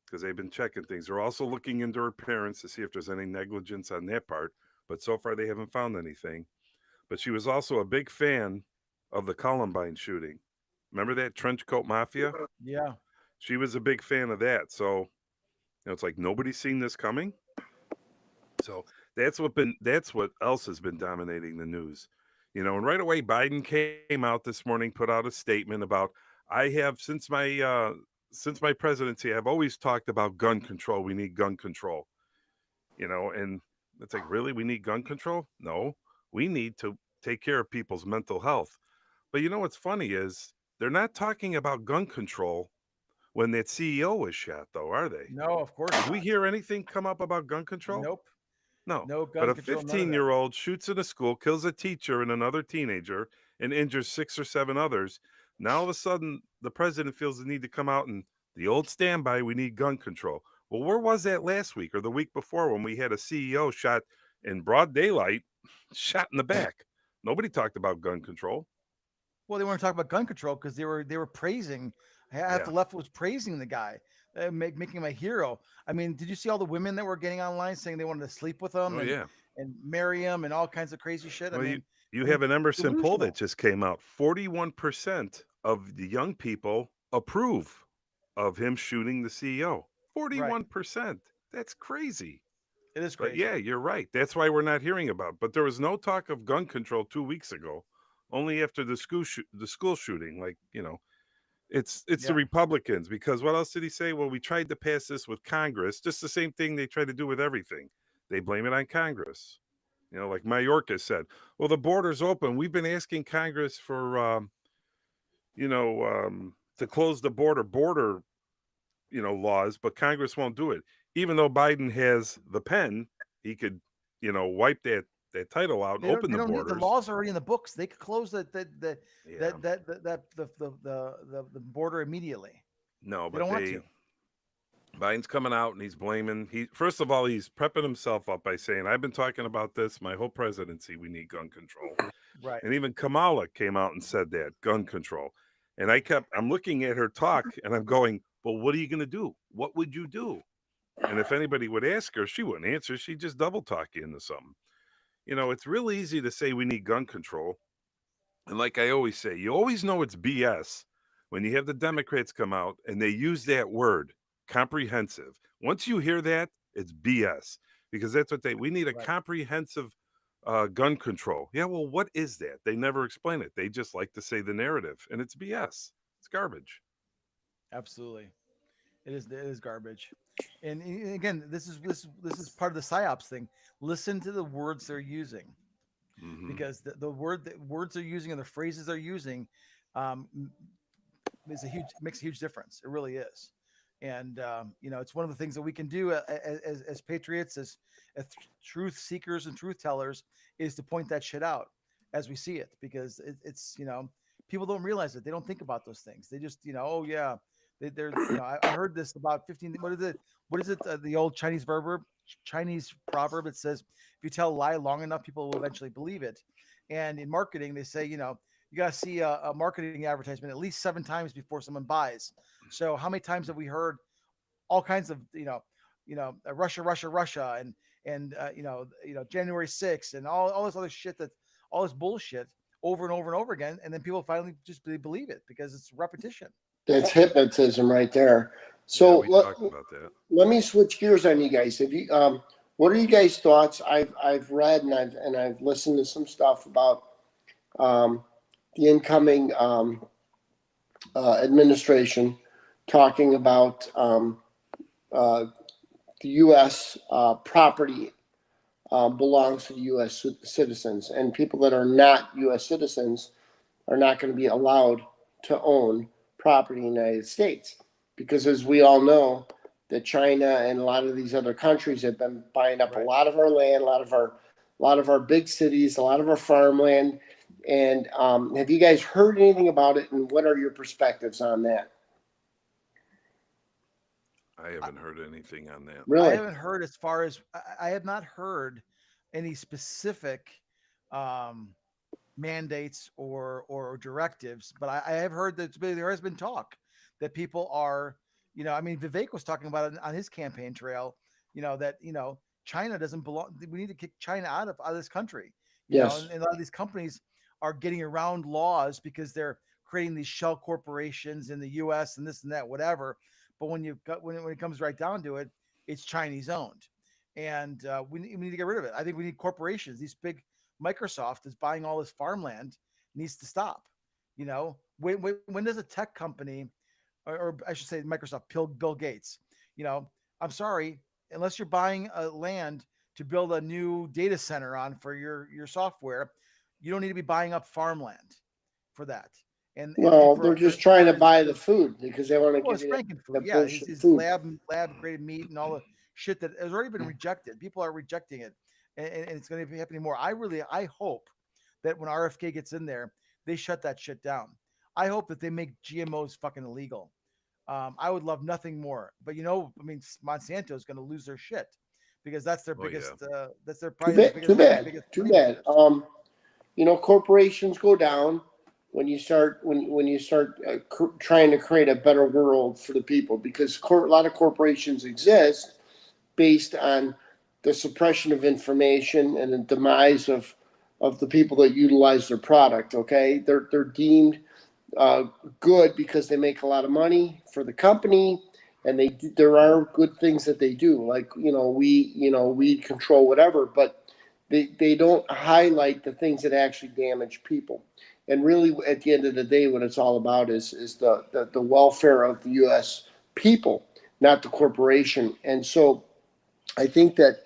because they've been checking things. They're also looking into her parents to see if there's any negligence on that part. But so far, they haven't found anything. But she was also a big fan of the Columbine shooting. Remember that trench coat mafia? Yeah. She was a big fan of that. So, it's like nobody's seen this coming. So that's what else has been dominating the news. And right away Biden came out this morning, put out a statement about I have since my presidency, I've always talked about gun control. We need gun control. And it's like, really, we need gun control? No, we need to take care of people's mental health. But what's funny is they're not talking about gun control when that CEO was shot, though, are they? No, of course Did we not. hear anything come up about gun control? Nope. No. No But gun a control. None of that. 15-year-old shoots in a school, kills a teacher and another teenager, and injures 6 or 7 others. Now all of a sudden, the president feels the need to come out and the old standby, we need gun control. Well, where was that last week or the week before when we had a CEO shot in broad daylight, shot in the back? Nobody talked about gun control. Well, they want to talk about gun control because they were praising. Half Yeah. the left was praising the guy, making him a hero. I mean, did you see all the women that were getting online saying they wanted to sleep with him Oh, yeah. and marry him and all kinds of crazy shit? Well, you, you I have mean, an Emerson poll that delusional. just came out. 41% of the young people approve of him shooting the CEO. Right. 41%. That's crazy. It is But crazy. yeah, you're right. That's why we're not hearing about. But there was no talk of gun control 2 weeks ago. Only after the school shooting. Like, it's the Yeah. Republicans, because what else did he say? Well, we tried to pass this with Congress. Just the same thing they try to do with everything. They blame it on Congress. Like Mayorkas said, well, the border's open. We've been asking Congress for, to close the border, laws, but Congress won't do it. Even though Biden has the pen, he could, wipe that title out and They don't. open They the don't need the borders. laws are already in the books. They could close Yeah, the border immediately. no, They but don't want to. Biden's coming out and he's blaming. First of all, he's prepping himself up by saying, "I've been talking about this my whole presidency. We need gun control." Right. And even Kamala came out and said that gun control. And I'm looking at her talk and I'm going, well, what are you going to do? What would you do? And if anybody would ask her, she wouldn't answer. She'd just double talk you into something. It's real easy to say we need gun control. And like I always say, you always know it's BS when you have the Democrats come out and they use that word, comprehensive. Once you hear that, it's BS, because that's what we need a Right. comprehensive gun control. Yeah, well, what is that? They never explain it. They just like to say the narrative, and it's BS. It's garbage. Absolutely. It is garbage. And again, this is part of the psyops thing. Listen to the words they're using, Hmm. because the words they're using and the phrases they're using, um, makes a huge difference. It really is. And it's one of the things that we can do as patriots, as truth seekers and truth tellers, is to point that shit out as we see it, because it's people don't realize it. They don't think about those things. They just oh yeah, they're I heard this about 15. What is it? The old Chinese proverb. It says if you tell a lie long enough, people will eventually believe it. And in marketing, they say you got to see a marketing advertisement at least 7 times before someone buys. So how many times have we heard all kinds of Russia, Russia, Russia, and January 6th and all this other shit, that all this bullshit over and over and over again, and then people finally just believe it because it's repetition. That's hypnotism right there. Yeah, So we talked about that. let me switch gears on you guys. Have you what are you guys' thoughts? I've read and I've listened to some stuff about the incoming administration talking about the U.S. Property belongs to the U.S. citizens, and people that are not U.S. citizens are not going to be allowed to own property in the United States, because as we all know, that China and a lot of these other countries have been buying up a lot of our land, a lot of our big cities, a lot of our farmland. And have you guys heard anything about it, and what are your perspectives on that? I haven't heard anything on that. I Really? haven't heard as far as I have not heard any specific um, mandates or directives, but I have heard that there has been talk that people are, I mean, Vivek was talking about it on his campaign trail, that China doesn't belong. We need to kick China out of this country, Yes. and a lot of these companies are getting around laws because they're creating these shell corporations in the U.S. and this and that, whatever. But when it comes right down to it, it's Chinese owned, and we need to get rid of it. I think we need corporations. These big Microsoft is buying all this farmland, needs to stop. When does a tech company, or I should say Microsoft, Bill Gates, you know, I'm sorry, unless you're buying a land to build a new data center on for your software, you don't need to be buying up farmland for that. And Well, for they're just trying to buy the food because they want to well, give it's you Frankenfood. that Yeah, bullshit his food. lab graded meat and all the shit that has already been rejected. People are rejecting it, and it's going to be happening more. I hope that when RFK gets in there, they shut that shit down. I hope that they make GMOs fucking illegal. I would love nothing more. But I mean, Monsanto is going to lose their shit because that's their Oh, yeah. biggest. That's their Too probably their bad. Too bad. biggest Too revenue bad. source. Corporations go down when you start trying to create a better world for the people, because a lot of corporations exist based on the suppression of information and the demise of the people that utilize their product. Okay, they're deemed uh, good because they make a lot of money for the company, and there are good things that they do, like weed control, whatever, but they don't highlight the things that actually damage people. And really, at the end of the day, what it's all about is the welfare of the U.S. people, not the corporation. And so I think that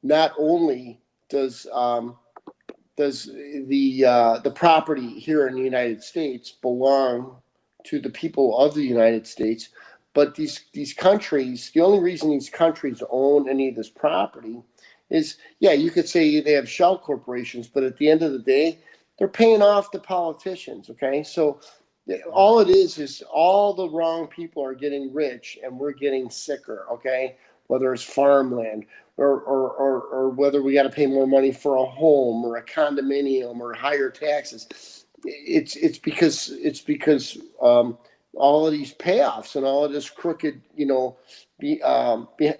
not only does the property here in the United States belong to the people of the United States, but these countries, the only reason these countries own any of this property is, yeah, you could say they have shell corporations, but at the end of the day, they're paying off the politicians. Okay, so all it is all the wrong people are getting rich and we're getting sicker. Okay, whether it's farmland, or whether we got to pay more money for a home or a condominium or higher taxes. It's because all of these payoffs and all of this crooked,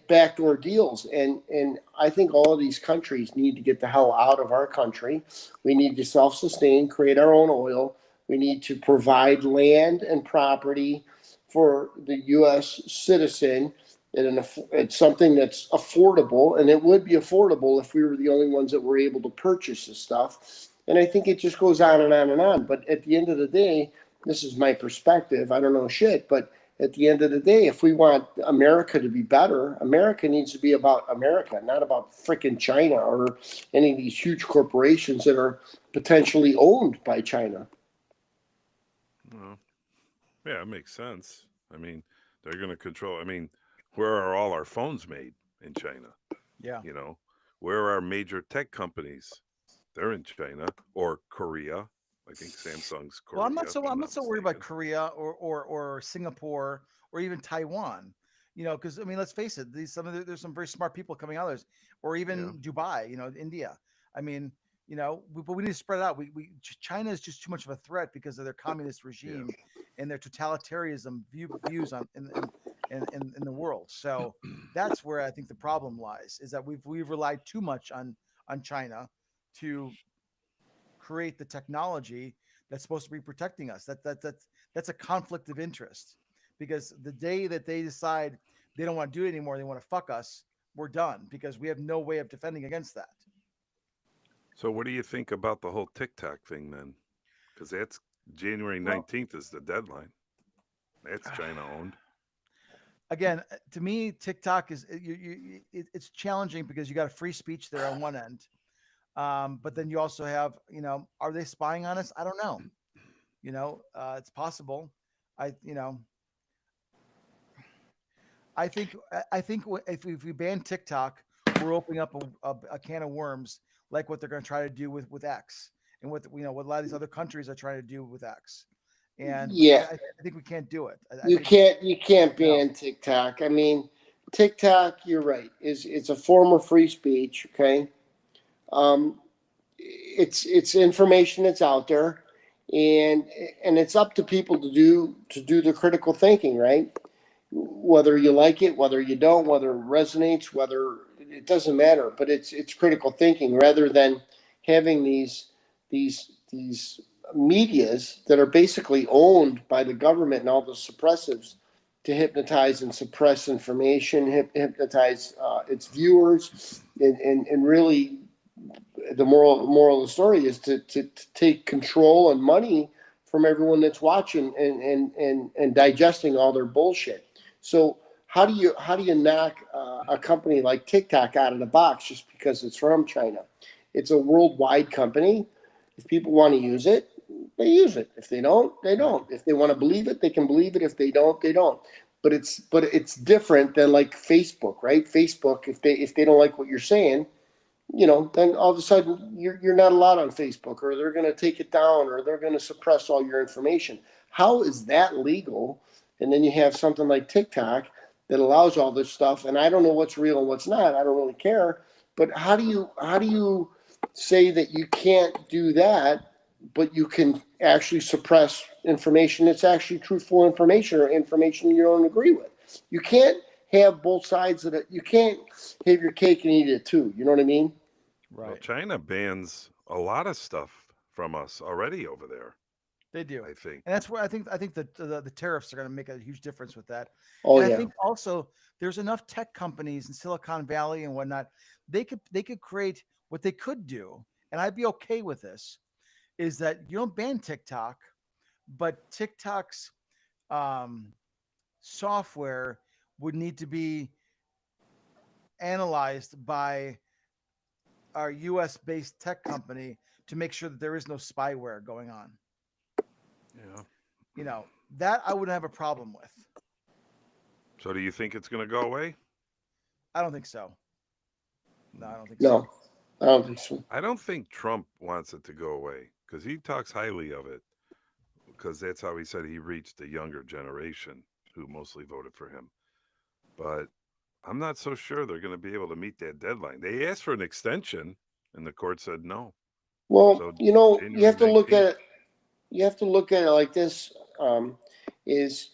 backdoor deals, and I think all of these countries need to get the hell out of our country. We need to self-sustain, create our own oil. We need to provide land and property for the U.S. citizen it's something that's affordable, and it would be affordable if we were the only ones that were able to purchase this stuff. And I think it just goes on and on and on. But at the end of the day, this is my perspective. I don't know shit, but at the end of the day, if we want America to be better, America needs to be about America, not about freaking China or any of these huge corporations that are potentially owned by China. Well, yeah, it makes sense. I mean, they're going to control. I mean, where are all our phones made? In China? Yeah. Where are major tech companies? They're in China or Korea. I think Samsung's Korea. Well, I'm not so worried about mistaken. Korea or Singapore or even Taiwan. Because I mean, let's face it, there's some very smart people coming out of this, or even Dubai. India. I mean, but we need to spread it out. China is just too much of a threat because of their communist regime and their totalitarianism views on in the world. So that's where I think the problem lies, is that we've relied too much on China to create the technology that's supposed to be protecting us. That's a conflict of interest, because the day that they decide they don't want to do it anymore, they want to fuck us, we're done, because we have no way of defending against that. So, what do you think about the whole TikTok thing then? Because that's January Well, 19th is the deadline. That's China owned. again, to me, TikTok is it's challenging because you got a free speech there on one end, but then you also have, are they spying on us? I don't know. It's possible. I you know I think if we ban TikTok, we're opening up a can of worms, like what they're going to try to do with X, and what a lot of these other countries are trying to do with X, and Yeah, I think we can't do it. I you think it's can't no. ban TikTok. I mean, TikTok, you're right, is it's a form of free speech. Okay, um, it's information that's out there, and it's up to people to do the critical thinking, right? Whether you like it, whether you don't, whether it resonates, whether it doesn't matter, but it's critical thinking rather than having these medias that are basically owned by the government and all the suppressives to hypnotize and suppress information, hypnotize its viewers, and really the moral of the story is to take control and money from everyone that's watching and digesting all their bullshit. So how do you knock a company like TikTok out of the box just because it's from China? It's a worldwide company. If people want to use it, they use it. If they don't, they Right. don't. If they want to believe it, they can believe it. If they don't, they don't. But it's different than like Facebook, right? Facebook, if they don't like what you're saying, then all of a sudden you're not allowed on Facebook, or they're going to take it down, or they're going to suppress all your information. How is that legal? And then you have something like TikTok that allows all this stuff, and I don't know what's real and what's not. I don't really care. But how do you say that you can't do that, but you can actually suppress information that's actually truthful information or information you don't agree with? You can't have both sides of it. You can't have your cake and eat it too. You know what I mean? Well, Right. China bans a lot of stuff from us already over there, They do, I think. and that's where I think that the tariffs are going to make a huge difference with that. Oh And I yeah. think also there's enough tech companies in Silicon Valley and whatnot. They could create what they could do, and I'd be okay with this. Is that you don't ban TikTok, but TikTok's um, software would need to be analyzed by our U.S. based tech company to make sure that there is no spyware going on. Yeah. That I wouldn't have a problem with. So do you think it's going to go away? I don't think so. No, I don't think so. No, I don't think so. I don't think Trump wants it to go away because he talks highly of it because that's how he said he reached the younger generation who mostly voted for him. But I'm not so sure they're going to be able to meet that deadline. They asked for an extension and the court said no. Well, So you January have to look at 19th. it. You have to look at it like this. Is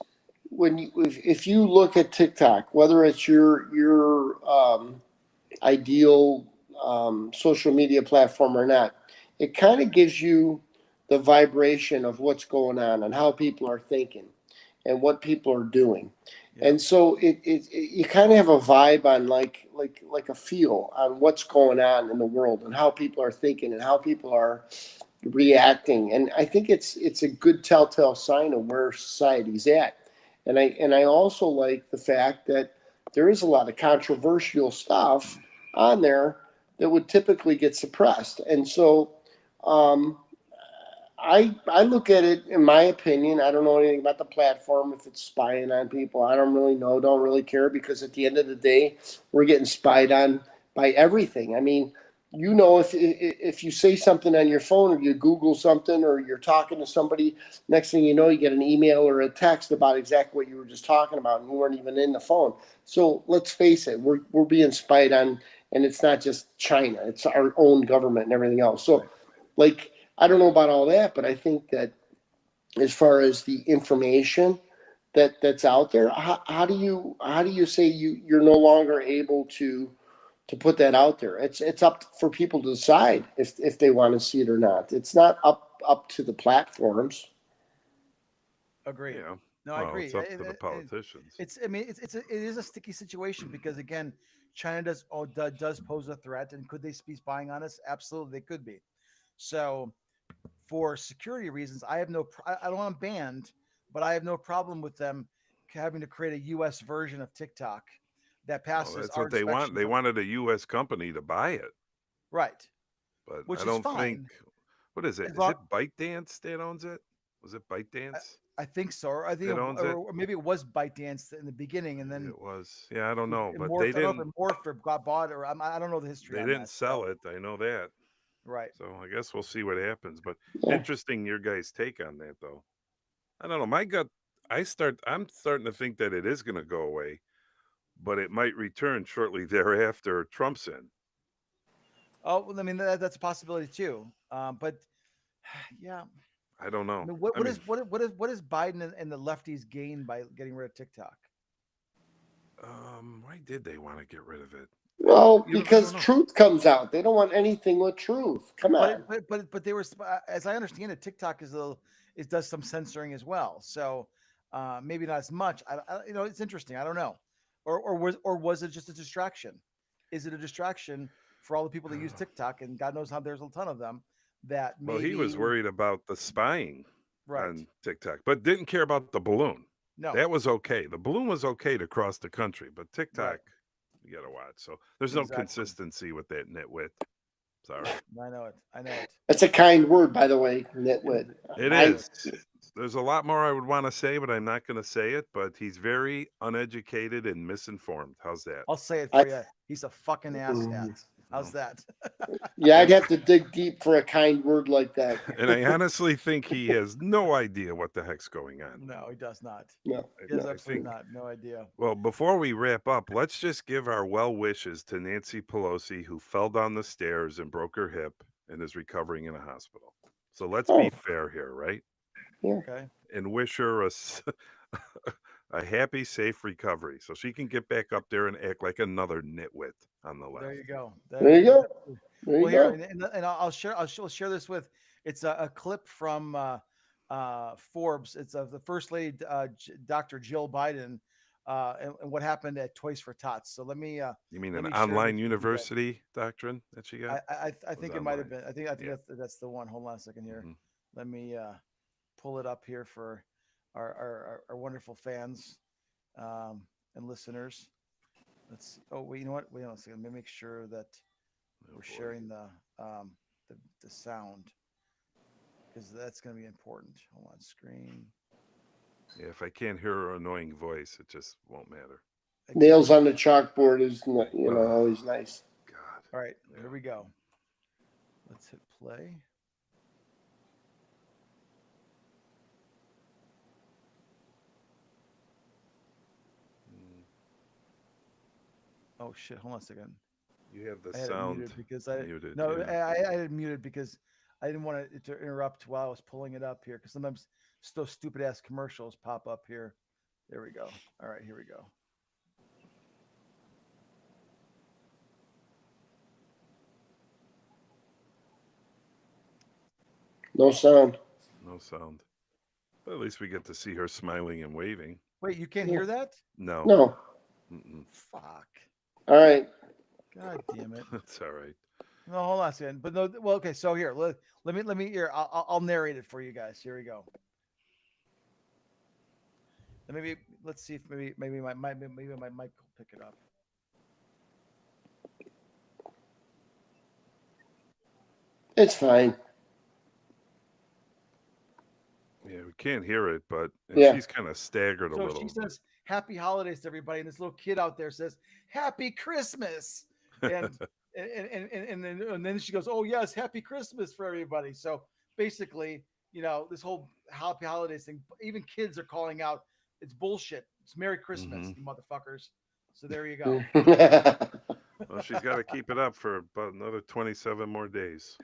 when if you look at TikTok, whether it's your ideal social media platform or not, it kind of gives you the vibration of what's going on and how people are thinking and what people are doing. Yeah. And so you kind of have a vibe on like a feel on what's going on in the world and how people are thinking and how people are reacting. And I think it's a good telltale sign of where society's at. And I also like the fact that there is a lot of controversial stuff on there that would typically get suppressed. And so um, I look at it, in my opinion. I don't know anything about the platform, if it's spying on people. I don't really know, don't really care, because at the end of the day, we're getting spied on by everything. I mean, if you say something on your phone, or you Google something, or you're talking to somebody, next thing you know, you get an email or a text about exactly what you were just talking about, and you weren't even in the phone. So let's face it, we're being spied on, and it's not just China; it's our own government and everything else. So, Right. like, I don't know about all that, but I think that as far as the information that's out there, how do you say you're no longer able to put that out there? It's up for people to decide if they want to see it or not. It's not up to the platforms. Agreed. Yeah. No, I Well, it's agree. up to the politicians. It's. I mean, it is a sticky situation because again, China does pose a threat, and could they be spying on us? Absolutely, they could be. So, for security reasons, I have no. I don't want them banned, but I have no problem with them having to create a U.S. version of TikTok that Oh, passes that's our what they want. inspections. They wanted a U.S. company to buy it, Right, but which I is don't think. fine. What is it? As Is long, it ByteDance that owns it? Was it I, ByteDance I think so. Or I think, that owns it? or maybe it was ByteDance in the beginning, and Maybe then it was. Yeah, I don't know, it but morphed. I don't know if it morphed or got bought, or I don't know the history they on didn't that. So, sell it. I know that. right. So I guess we'll see what happens. But Yeah. interesting your guys' take on that, though. I don't know. My gut. I'm starting to think that it is going to go away, but it might return shortly thereafter. Trump's in. Oh, well, I mean that's a possibility too. But yeah, I don't I know. mean, I mean, what is Biden and the lefties gain by getting rid of TikTok? why did they want to get rid of it? Well, I because don't know. truth comes out. They don't want anything with truth. Come on. But they were, as I understand it, TikTok is a little, it does some censoring as well. So maybe not as much. It's interesting. I don't know. Or was it just a distraction? Is it a distraction for all the people that use TikTok, and God knows how there's a ton of them that Well, he was maybe worried about the spying right? on TikTok, but didn't care about the balloon. No, That was okay. The balloon was okay to cross the country, but TikTok, right? you got to watch. So there's no Exactly. consistency with that nitwit. Sorry. I know it. I know it. That's a kind word, by the way, nitwit. It I, is. There's a lot more I would want to say, but I'm not going to say it. But he's very uneducated and misinformed. How's that? I'll say it I, for you. He's a fucking ass hat. How's that? yeah, I'd have to dig deep for a kind word like that. And I honestly think he has no idea what the heck's going on. No, he does not. No, He has no. absolutely not. No idea. Well, before we wrap up, let's just give our well wishes to Nancy Pelosi, who fell down the stairs and broke her hip and is recovering in a hospital. So let's be Oh, fair here, right? yeah. Okay. And wish her a happy, safe recovery so she can get back up there and act like another nitwit on the There left. you go. There you go. There Well, you here, go. and I'll share this with. It's a clip from Forbes. It's of the First Lady, Dr. Jill Biden, and what happened at Toys for Tots. So You mean let an me share this online with you guys. university doctrine that she got? I Was think it might have online. been. I think Yeah. that's the one. Hold on a second here. Mhm. Let me pull it up here for our wonderful fans and listeners. Let's see. Oh, wait, you know what? Wait on a second. Let me make sure that Oh, we're boy. sharing the sound, because that's going to be important. Hold on, screen. Yeah, if I can't hear her annoying voice, it just won't matter. Nails on the chalkboard is, Oh, always nice. God. All right, Yeah. here we go. Let's hit play. Mm, Oh shit! Hold on a second. You have the I had it sound muted because I muted. no, Yeah. I had it muted because I didn't want it to interrupt while I was pulling it up here, because sometimes those stupid ass commercials pop up here. There we go. All right, here we go. No sound. No sound. But at least we get to see her smiling and waving. Wait, you can't Yeah. hear that? No. No. Mm-mm. Fuck. All right. God damn it. That's all right. No, hold on a second. But no, well, okay. So here, let me here. I'll narrate it for you guys. Here we go. And maybe let's see if maybe my mic will pick it up. It's fine. Yeah, we can't hear it, but Yeah. she's kind of staggered a So little. she says, "Happy holidays to everybody," and this little kid out there says, "Happy Christmas," and and then she goes, "Oh yes, Happy Christmas for everybody." So basically, this whole Happy Holidays thing, even kids are calling out, it's bullshit. It's Merry Christmas, you motherfuckers. So there you go. Well, she's got to keep it up for about another 27 more days.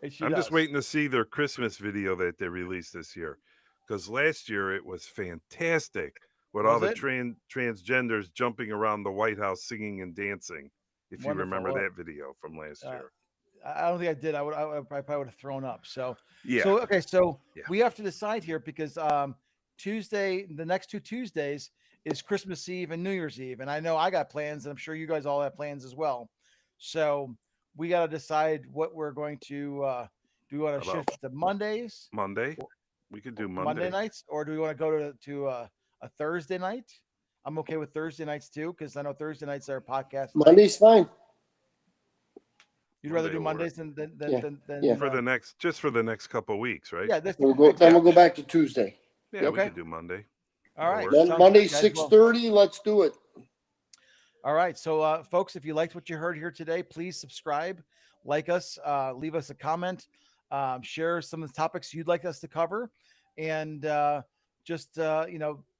And she I'm just does. waiting to see their Christmas video that they released this year, because last year it was fantastic with all Was the it? transgenders jumping around the White House singing and dancing. If you Wonderful. remember Well, that video from last year. I don't think I did. I probably would have thrown up. So Yeah. So okay, so Yeah. we have to decide here, because Tuesday, the next 2 Tuesdays is Christmas Eve and New Year's Eve, and I know I got plans, and I'm sure you guys all have plans as well. So we got to decide what we're going to do. We want to How about shift to Mondays, Monday? We could do Monday Monday. nights, or do we want to go to a a Thursday night. I'm okay with Thursday nights too, because I know Thursday nights are podcast. Monday's fine. You'd rather Monday do will work. Mondays than Yeah. than For the next couple weeks, right? yeah. Then we'll go back to Tuesday. Yeah, we Okay. could do Monday. All right. That'll work. Sounds Monday good, guys. 6:30. Let's do it. All right. So, folks, if you liked what you heard here today, please subscribe, like us, leave us a comment, share some of the topics you'd like us to cover. And just,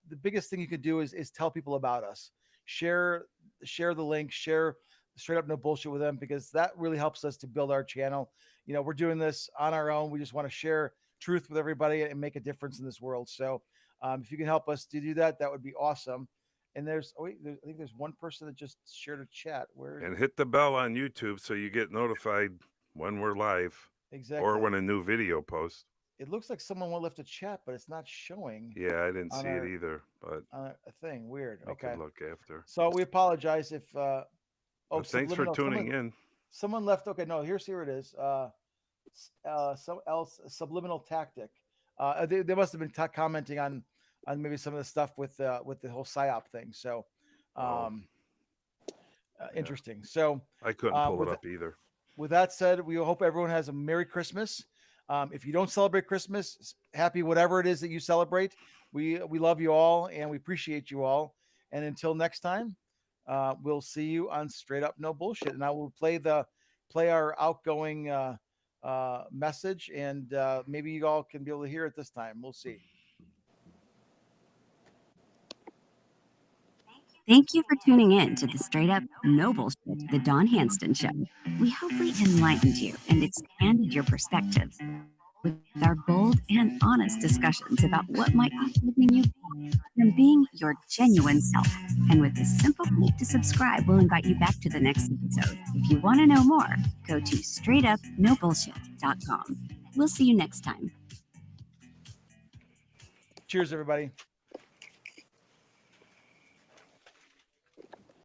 the biggest thing you could do is tell people about us. Share the link, share Straight Up No Bullshit with them, because that really helps us to build our channel. We're doing this on our own. We just want to share truth with everybody and make a difference in this world. So if you can help us to do that, that would be awesome. And I think there's one person that just shared a chat. And hit the bell on YouTube so you get notified when we're live exactly, or when a new video posts. it looks like someone left a chat, but it's not showing Yeah, I didn't on see our- it either, but on a thing. Weird. I Okay. could look after. So we apologize if. But thanks for subliminal- tuning in. Someone left. Okay, no, here it is. Some else subliminal tactic. They must have been commenting on maybe some of the stuff with the whole psyop thing. So, interesting. So I couldn't pull it up either. with that said, we hope everyone has a Merry Christmas. If you don't celebrate Christmas, happy whatever it is that you celebrate. We love you all and we appreciate you all. And until next time, we'll see you on Straight Up No Bullshit. And I will play our outgoing message, and maybe you all can be able to hear it this time. We'll see. Thank you for tuning in to the Straight Up No Bullshit, the Dawn Hanston Show. We hope we enlightened you and expanded your perspectives with our bold and honest discussions about what might be keeping you from being your genuine self. And with a simple click to subscribe, we'll invite you back to the next episode. If you want to know more, go to straightupnobullshit.com. We'll see you next time. Cheers, everybody.